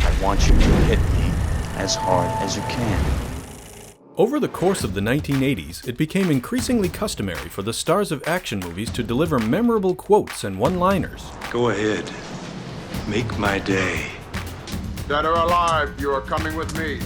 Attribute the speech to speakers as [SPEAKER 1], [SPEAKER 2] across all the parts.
[SPEAKER 1] I want you to hit me as hard as you can.
[SPEAKER 2] Over the course of the 1980s, it became increasingly customary for the stars of action movies to deliver memorable quotes and one-liners.
[SPEAKER 3] Go ahead. Make my day.
[SPEAKER 4] Dead or alive, you are coming with me.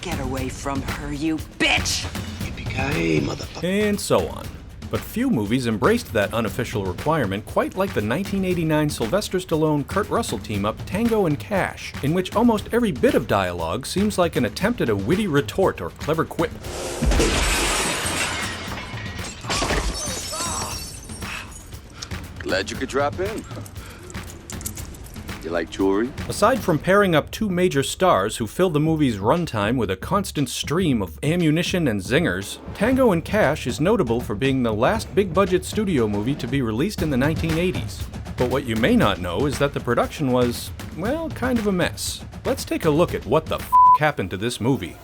[SPEAKER 5] Get away from her, you bitch!
[SPEAKER 3] Yippee-ki-yay, motherfucker.
[SPEAKER 2] And so on. But few movies embraced that unofficial requirement quite like the 1989 Sylvester Stallone-Kurt Russell team-up Tango and Cash, in which almost every bit of dialogue seems like an attempt at a witty retort or clever quip.
[SPEAKER 6] Glad you could drop in. You like jewelry?
[SPEAKER 2] Aside from pairing up two major stars who fill the movie's runtime with a constant stream of ammunition and zingers, Tango and Cash is notable for being the last big-budget studio movie to be released in the 1980s. But what you may not know is that the production was, well, kind of a mess. Let's take a look at what the f*** happened to this movie.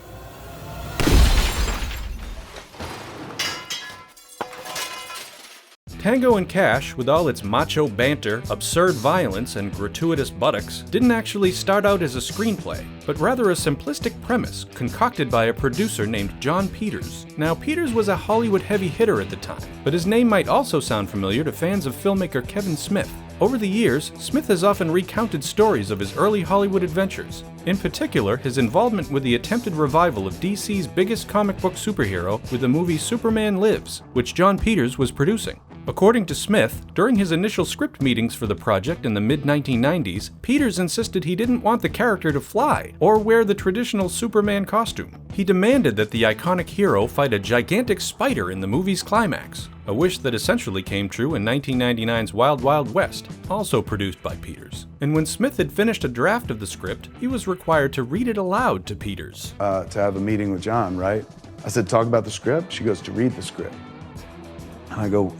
[SPEAKER 2] Tango and Cash, with all its macho banter, absurd violence, and gratuitous buttocks, didn't actually start out as a screenplay, but rather a simplistic premise concocted by a producer named John Peters. Now, Peters was a Hollywood heavy hitter at the time, but his name might also sound familiar to fans of filmmaker Kevin Smith. Over the years, Smith has often recounted stories of his early Hollywood adventures. In particular, his involvement with the attempted revival of DC's biggest comic book superhero with the movie Superman Lives, which John Peters was producing. According to Smith, during his initial script meetings for the project in the mid-1990s, Peters insisted he didn't want the character to fly or wear the traditional Superman costume. He demanded that the iconic hero fight a gigantic spider in the movie's climax, a wish that essentially came true in 1999's Wild Wild West, also produced by Peters. And when Smith had finished a draft of the script, he was required to read it aloud to Peters.
[SPEAKER 7] To have a meeting with John, right? I said, talk about the script? She goes, to read the script. And I go,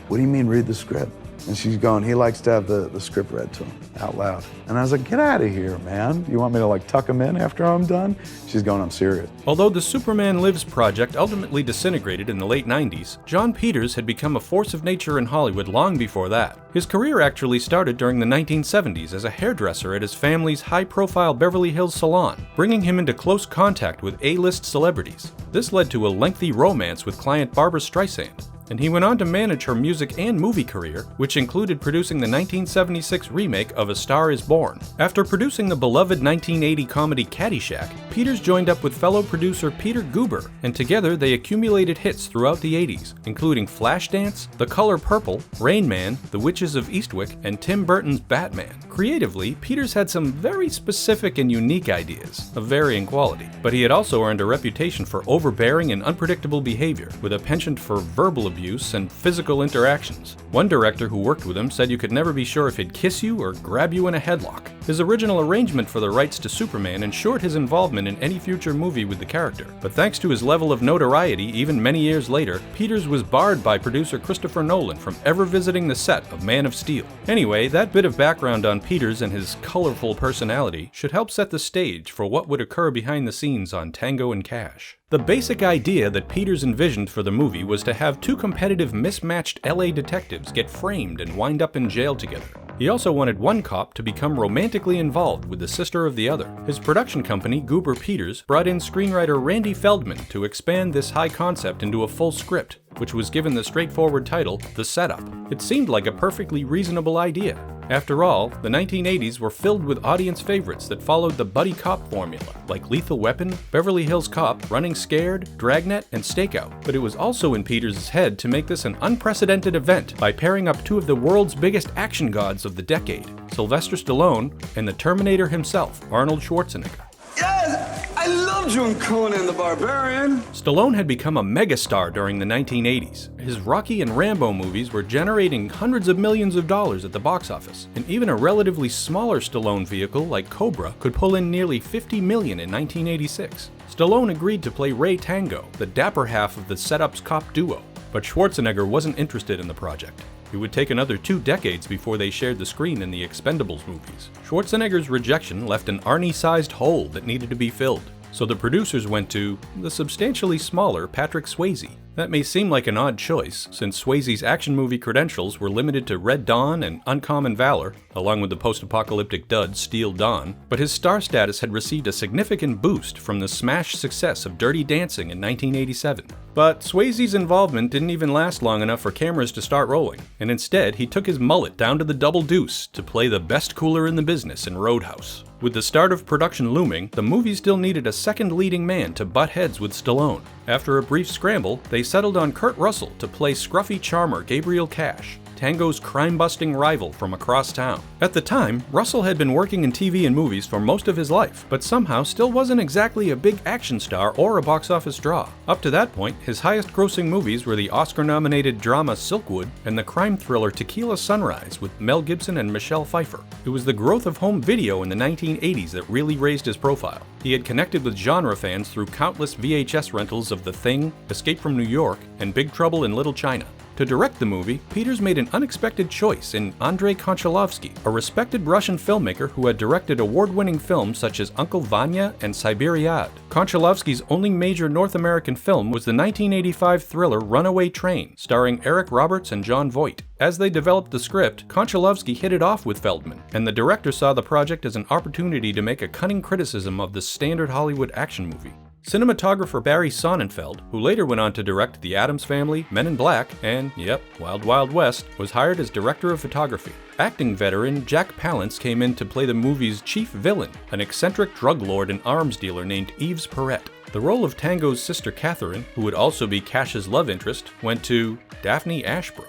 [SPEAKER 7] what do you mean read the script? And she's going, he likes to have the script read to him out loud. And I was like, get out of here, man. You want me to like tuck him in after I'm done? She's going, I'm serious.
[SPEAKER 2] Although the Superman Lives project ultimately disintegrated in the late 90s, John Peters had become a force of nature in Hollywood long before that. His career actually started during the 1970s as a hairdresser at his family's high-profile Beverly Hills salon, bringing him into close contact with A-list celebrities. This led to a lengthy romance with client Barbra Streisand, and he went on to manage her music and movie career, which included producing the 1976 remake of A Star Is Born. After producing the beloved 1980 comedy Caddyshack, Peters joined up with fellow producer Peter Guber, and together they accumulated hits throughout the 80s, including Flashdance, The Color Purple, Rain Man, The Witches of Eastwick, and Tim Burton's Batman. Creatively, Peters had some very specific and unique ideas, of varying quality, but he had also earned a reputation for overbearing and unpredictable behavior, with a penchant for verbal abuse and physical interactions. One director who worked with him said you could never be sure if he'd kiss you or grab you in a headlock. His original arrangement for the rights to Superman ensured his involvement in any future movie with the character, but thanks to his level of notoriety even many years later, Peters was barred by producer Christopher Nolan from ever visiting the set of Man of Steel. Anyway, that bit of background on Peters and his colorful personality should help set the stage for what would occur behind the scenes on Tango and Cash. The basic idea that Peters envisioned for the movie was to have two competitive mismatched LA detectives get framed and wind up in jail together. He also wanted one cop to become romantically involved with the sister of the other. His production company, Guber Peters, brought in screenwriter Randy Feldman to expand this high concept into a full script, which was given the straightforward title, The Setup. It seemed like a perfectly reasonable idea. After all, the 1980s were filled with audience favorites that followed the buddy cop formula, like Lethal Weapon, Beverly Hills Cop, Running Scared, Dragnet, and Stakeout. But it was also in Peters' head to make this an unprecedented event by pairing up two of the world's biggest action gods of the decade, Sylvester Stallone and the Terminator himself, Arnold Schwarzenegger.
[SPEAKER 6] Yes! I loved you in Conan the Barbarian!
[SPEAKER 2] Stallone had become a megastar during the 1980s. His Rocky and Rambo movies were generating hundreds of millions of dollars at the box office, and even a relatively smaller Stallone vehicle like Cobra could pull in nearly $50 million in 1986. Stallone agreed to play Ray Tango, the dapper half of the Setup's cop duo, but Schwarzenegger wasn't interested in the project. It would take another 2 decades before they shared the screen in the Expendables movies. Schwarzenegger's rejection left an Arnie-sized hole that needed to be filled, so the producers went to the substantially smaller Patrick Swayze. That may seem like an odd choice, since Swayze's action movie credentials were limited to Red Dawn and Uncommon Valor, along with the post-apocalyptic dud Steel Dawn, but his star status had received a significant boost from the smash success of Dirty Dancing in 1987. But Swayze's involvement didn't even last long enough for cameras to start rolling, and instead he took his mullet down to the double deuce to play the best cooler in the business in Roadhouse. With the start of production looming, the movie still needed a second leading man to butt heads with Stallone. After a brief scramble, they settled on Kurt Russell to play scruffy charmer Gabriel Cash, Tango's crime-busting rival from across town. At the time, Russell had been working in TV and movies for most of his life, but somehow still wasn't exactly a big action star or a box office draw. Up to that point, his highest-grossing movies were the Oscar-nominated drama Silkwood and the crime thriller Tequila Sunrise with Mel Gibson and Michelle Pfeiffer. It was the growth of home video in the 1980s that really raised his profile. He had connected with genre fans through countless VHS rentals of The Thing, Escape from New York, and Big Trouble in Little China. To direct the movie, Peters made an unexpected choice in Andrei Konchalovsky, a respected Russian filmmaker who had directed award-winning films such as Uncle Vanya and Siberiad. Konchalovsky's only major North American film was the 1985 thriller Runaway Train, starring Eric Roberts and Jon Voight. As they developed the script, Konchalovsky hit it off with Feldman, and the director saw the project as an opportunity to make a cunning criticism of the standard Hollywood action movie. Cinematographer Barry Sonnenfeld, who later went on to direct The Addams Family, Men in Black, and, yep, Wild Wild West, was hired as director of photography. Acting veteran Jack Palance came in to play the movie's chief villain, an eccentric drug lord and arms dealer named Yves Perret. The role of Tango's sister Catherine, who would also be Cash's love interest, went to Daphne Ashbrook.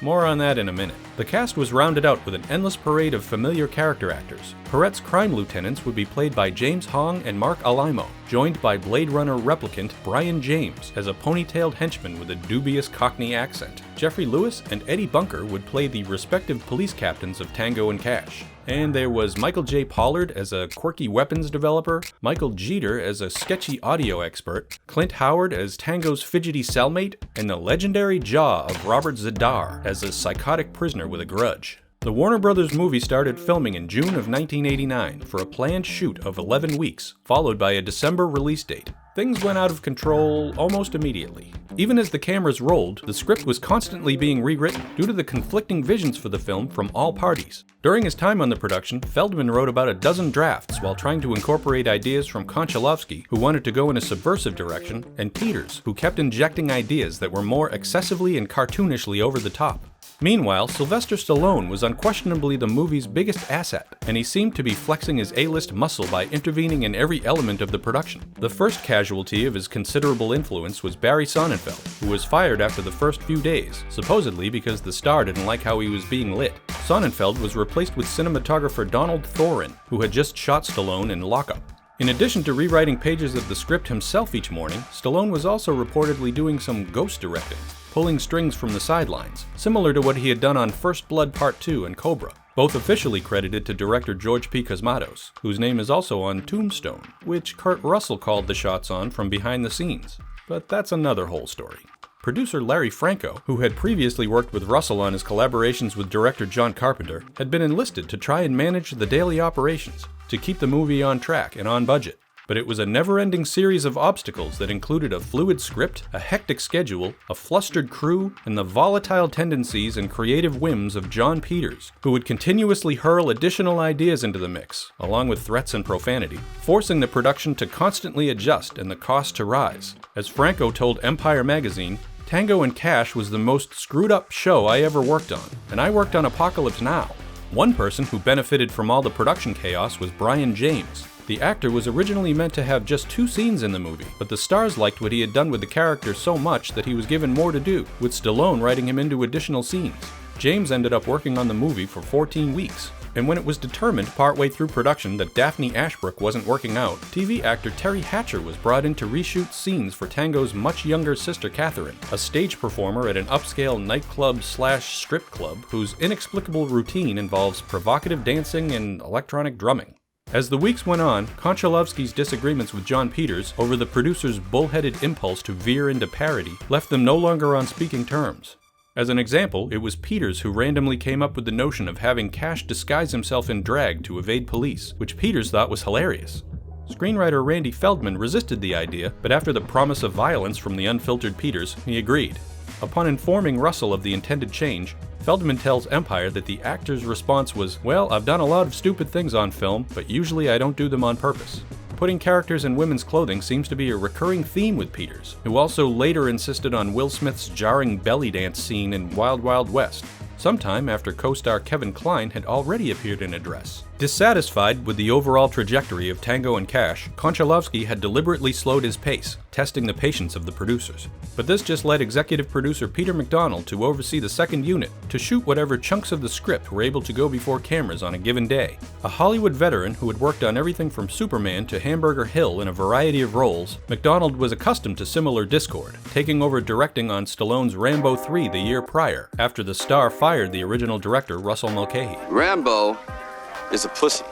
[SPEAKER 2] More on that in a minute. The cast was rounded out with an endless parade of familiar character actors. Perret's crime lieutenants would be played by James Hong and Mark Alaimo, joined by Blade Runner replicant Brian James as a ponytailed henchman with a dubious Cockney accent. Jeffrey Lewis and Eddie Bunker would play the respective police captains of Tango and Cash. And there was Michael J. Pollard as a quirky weapons developer, Michael Jeter as a sketchy audio expert, Clint Howard as Tango's fidgety cellmate, and the legendary jaw of Robert Z'Dar as a psychotic prisoner with a grudge. The Warner Brothers movie started filming in June of 1989 for a planned shoot of 11 weeks, followed by a December release date. Things went out of control almost immediately. Even as the cameras rolled, the script was constantly being rewritten due to the conflicting visions for the film from all parties. During his time on the production, Feldman wrote about a dozen drafts while trying to incorporate ideas from Konchalovsky, who wanted to go in a subversive direction, and Peters, who kept injecting ideas that were more excessively and cartoonishly over the top. Meanwhile, Sylvester Stallone was unquestionably the movie's biggest asset, and he seemed to be flexing his A-list muscle by intervening in every element of the production. The first casualty of his considerable influence was Barry Sonnenfeld, who was fired after the first few days, supposedly because the star didn't like how he was being lit. Sonnenfeld was replaced with cinematographer Donald Thorin, who had just shot Stallone in Lockup. In addition to rewriting pages of the script himself each morning, Stallone was also reportedly doing some ghost directing, pulling strings from the sidelines, similar to what he had done on First Blood Part 2 and Cobra, both officially credited to director George P. Cosmatos, whose name is also on Tombstone, which Kurt Russell called the shots on from behind the scenes. But that's another whole story. Producer Larry Franco, who had previously worked with Russell on his collaborations with director John Carpenter, had been enlisted to try and manage the daily operations, to keep the movie on track and on budget. But it was a never-ending series of obstacles that included a fluid script, a hectic schedule, a flustered crew, and the volatile tendencies and creative whims of Jon Peters, who would continuously hurl additional ideas into the mix, along with threats and profanity, forcing the production to constantly adjust and the cost to rise. As Franco told Empire magazine, "Tango and Cash was the most screwed-up show I ever worked on, and I worked on Apocalypse Now." One person who benefited from all the production chaos was Brian James. The actor was originally meant to have just 2 scenes in the movie, but the stars liked what he had done with the character so much that he was given more to do, with Stallone writing him into additional scenes. James ended up working on the movie for 14 weeks, and when it was determined partway through production that Daphne Ashbrook wasn't working out, TV actor Teri Hatcher was brought in to reshoot scenes for Tango's much younger sister Catherine, a stage performer at an upscale nightclub/strip club whose inexplicable routine involves provocative dancing and electronic drumming. As the weeks went on, Konchalovsky's disagreements with Jon Peters over the producer's bullheaded impulse to veer into parody left them no longer on speaking terms. As an example, it was Peters who randomly came up with the notion of having Cash disguise himself in drag to evade police, which Peters thought was hilarious. Screenwriter Randy Feldman resisted the idea, but after the promise of violence from the unfiltered Peters, he agreed. Upon informing Russell of the intended change, Feldman tells Empire that the actor's response was, "Well, I've done a lot of stupid things on film, but usually I don't do them on purpose." Putting characters in women's clothing seems to be a recurring theme with Peters, who also later insisted on Will Smith's jarring belly dance scene in Wild Wild West, sometime after co-star Kevin Kline had already appeared in a dress. Dissatisfied with the overall trajectory of Tango and Cash, Konchalovsky had deliberately slowed his pace, testing the patience of the producers. But this just led executive producer Peter McDonald to oversee the second unit to shoot whatever chunks of the script were able to go before cameras on a given day. A Hollywood veteran who had worked on everything from Superman to Hamburger Hill in a variety of roles, McDonald was accustomed to similar discord, taking over directing on Stallone's Rambo 3 the year prior, after the star fired the original director Russell Mulcahy.
[SPEAKER 6] Rambo is a pussy.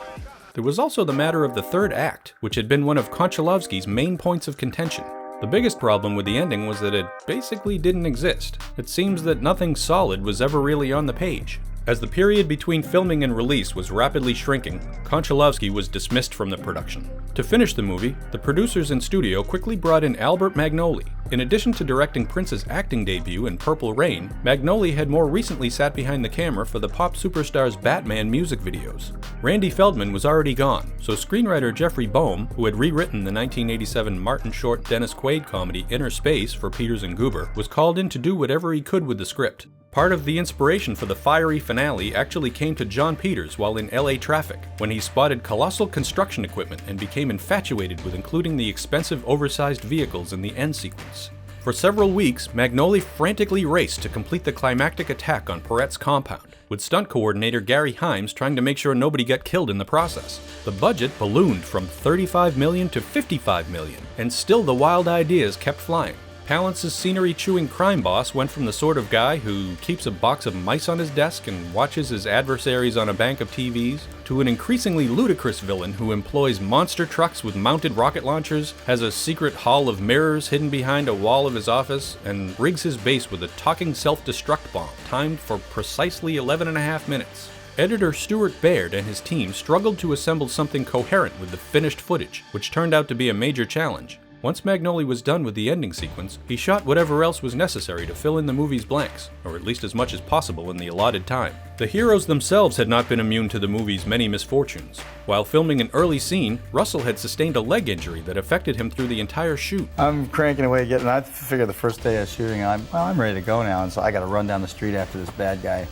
[SPEAKER 2] There was also the matter of the third act, which had been one of Konchalovsky's main points of contention. The biggest problem with the ending was that it basically didn't exist. It seems that nothing solid was ever really on the page. As the period between filming and release was rapidly shrinking, Konchalovsky was dismissed from the production. To finish the movie, the producers in studio quickly brought in Albert Magnoli. In addition to directing Prince's acting debut in Purple Rain, Magnoli had more recently sat behind the camera for the pop superstar's Batman music videos. Randy Feldman was already gone, so screenwriter Jeffrey Boehm, who had rewritten the 1987 Martin Short Dennis Quaid comedy Inner Space for Peters and Goober, was called in to do whatever he could with the script. Part of the inspiration for the fiery finale actually came to John Peters while in LA traffic, when he spotted colossal construction equipment and became infatuated with including the expensive oversized vehicles in the end sequence. For several weeks, Magnoli frantically raced to complete the climactic attack on Perret's compound, with stunt coordinator Gary Himes trying to make sure nobody got killed in the process. The budget ballooned from $35 million to $55 million, and still the wild ideas kept flying. Palance's scenery-chewing crime boss went from the sort of guy who keeps a box of mice on his desk and watches his adversaries on a bank of TVs, to an increasingly ludicrous villain who employs monster trucks with mounted rocket launchers, has a secret hall of mirrors hidden behind a wall of his office, and rigs his base with a talking self-destruct bomb timed for precisely 11.5 minutes. Editor Stuart Baird and his team struggled to assemble something coherent with the finished footage, which turned out to be a major challenge. Once Magnoli was done with the ending sequence, he shot whatever else was necessary to fill in the movie's blanks, or at least as much as possible in the allotted time. The heroes themselves had not been immune to the movie's many misfortunes. While filming an early scene, Russell had sustained a leg injury that affected him through the entire shoot.
[SPEAKER 8] I'm cranking away getting, I figured the first day of shooting, I'm ready to go now, and so I gotta run down the street after this bad guy.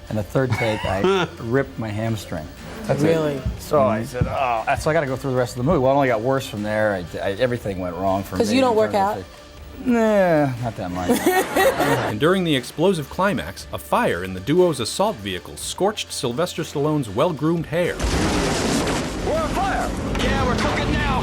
[SPEAKER 8] And the third take, I ripped my hamstring. That's
[SPEAKER 5] Really?
[SPEAKER 8] It. So I said, oh, so I got to go through the rest of the movie. Well, it only got worse from there. Everything went wrong for me.
[SPEAKER 5] Because you don't work out?
[SPEAKER 8] Nah, not that much.
[SPEAKER 2] And during the explosive climax, a fire in the duo's assault vehicle scorched Sylvester Stallone's well-groomed hair.
[SPEAKER 6] We're on fire! Yeah, we're cooking now!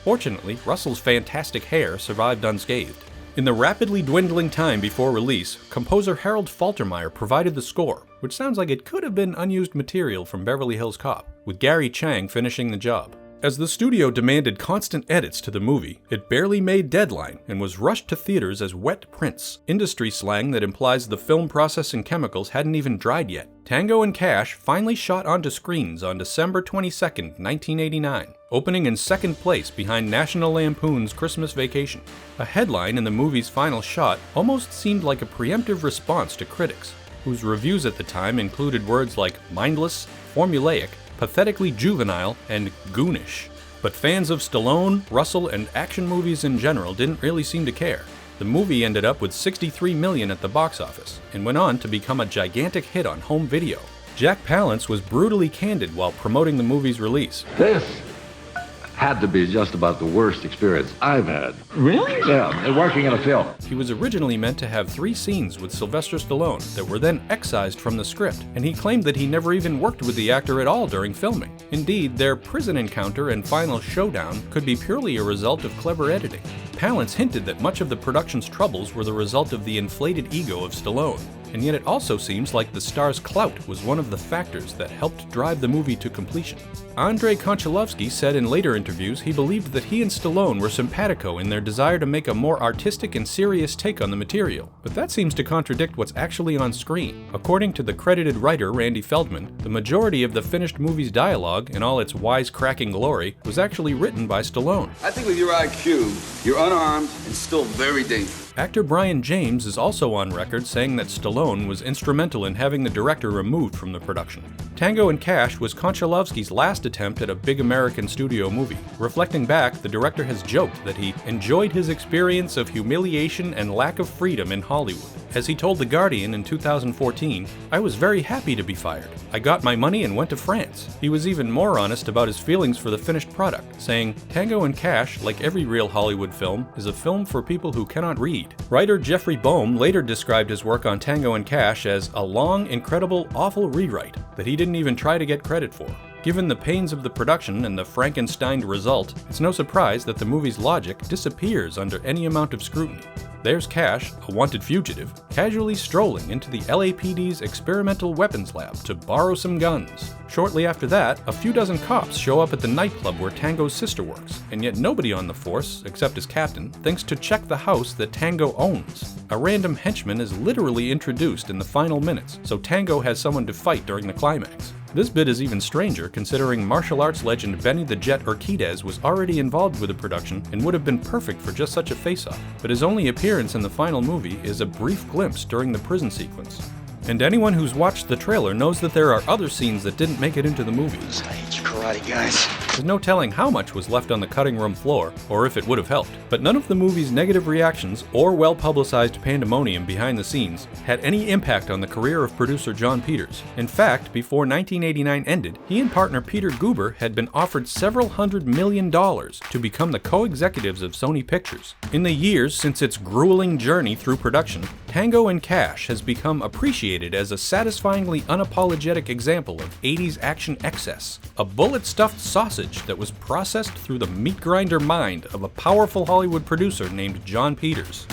[SPEAKER 2] Fortunately, Russell's fantastic hair survived unscathed. In the rapidly dwindling time before release, composer Harold Faltermeyer provided the score, which sounds like it could have been unused material from Beverly Hills Cop, with Gary Chang finishing the job. As the studio demanded constant edits to the movie, it barely made deadline and was rushed to theaters as wet prints, industry slang that implies the film processing chemicals hadn't even dried yet. Tango and Cash finally shot onto screens on December 22, 1989, opening in second place behind National Lampoon's Christmas Vacation. A headline in the movie's final shot almost seemed like a preemptive response to critics, whose reviews at the time included words like mindless, formulaic, pathetically juvenile, and goonish. But fans of Stallone, Russell, and action movies in general didn't really seem to care. The movie ended up with $63 million at the box office, and went on to become a gigantic hit on home video. Jack Palance was brutally candid while promoting the movie's release.
[SPEAKER 9] This had to be just about the worst experience I've had.
[SPEAKER 6] Really?
[SPEAKER 9] Yeah, working in a film.
[SPEAKER 2] He was originally meant to have 3 scenes with Sylvester Stallone that were then excised from the script, and he claimed that he never even worked with the actor at all during filming. Indeed, their prison encounter and final showdown could be purely a result of clever editing. Palance hinted that much of the production's troubles were the result of the inflated ego of Stallone. and yet it also seems like the star's clout was one of the factors that helped drive the movie to completion. Andrei Konchalovsky said in later interviews he believed that he and Stallone were simpatico in their desire to make a more artistic and serious take on the material, but that seems to contradict what's actually on screen. According to the credited writer Randy Feldman, the majority of the finished movie's dialogue, in all its wisecracking glory, was actually written by Stallone.
[SPEAKER 10] I think with your IQ, you're unarmed and still very dangerous.
[SPEAKER 2] Actor Brian James is also on record saying that Stallone was instrumental in having the director removed from the production. Tango Cash was Konchalovsky's last attempt at a big American studio movie. Reflecting back, the director has joked that he enjoyed his experience of humiliation and lack of freedom in Hollywood. As he told The Guardian in 2014, "I was very happy to be fired. I got my money and went to France." He was even more honest about his feelings for the finished product, saying, "Tango Cash, like every real Hollywood film, is a film for people who cannot read." Writer Jeffrey Boehm later described his work on Tango Cash as a long, incredible, awful rewrite that he didn't even try to get credit for. Given the pains of the production and the Frankensteined result, it's no surprise that the movie's logic disappears under any amount of scrutiny. There's Cash, a wanted fugitive, casually strolling into the LAPD's experimental weapons lab to borrow some guns. Shortly after that, a few dozen cops show up at the nightclub where Tango's sister works, and yet nobody on the force, except his captain, thinks to check the house that Tango owns. A random henchman is literally introduced in the final minutes, so Tango has someone to fight during the climax. This bit is even stranger considering martial arts legend Benny the Jet Urquidez was already involved with the production and would have been perfect for just such a face-off, but his only appearance in the final movie is a brief glimpse during the prison sequence. And anyone who's watched the trailer knows that there are other scenes that didn't make it into the movie.
[SPEAKER 3] I hate you karate guys.
[SPEAKER 2] There's no telling how much was left on the cutting room floor, or if it would have helped. But none of the movie's negative reactions or well-publicized pandemonium behind the scenes had any impact on the career of producer John Peters. In fact, before 1989 ended, he and partner Peter Guber had been offered several $100 million to become the co-executives of Sony Pictures. In the years since its grueling journey through production, Tango Cash has become appreciated as a satisfyingly unapologetic example of 80s action excess, a bullet-stuffed sausage that was processed through the meat grinder mind of a powerful Hollywood producer named John Peters.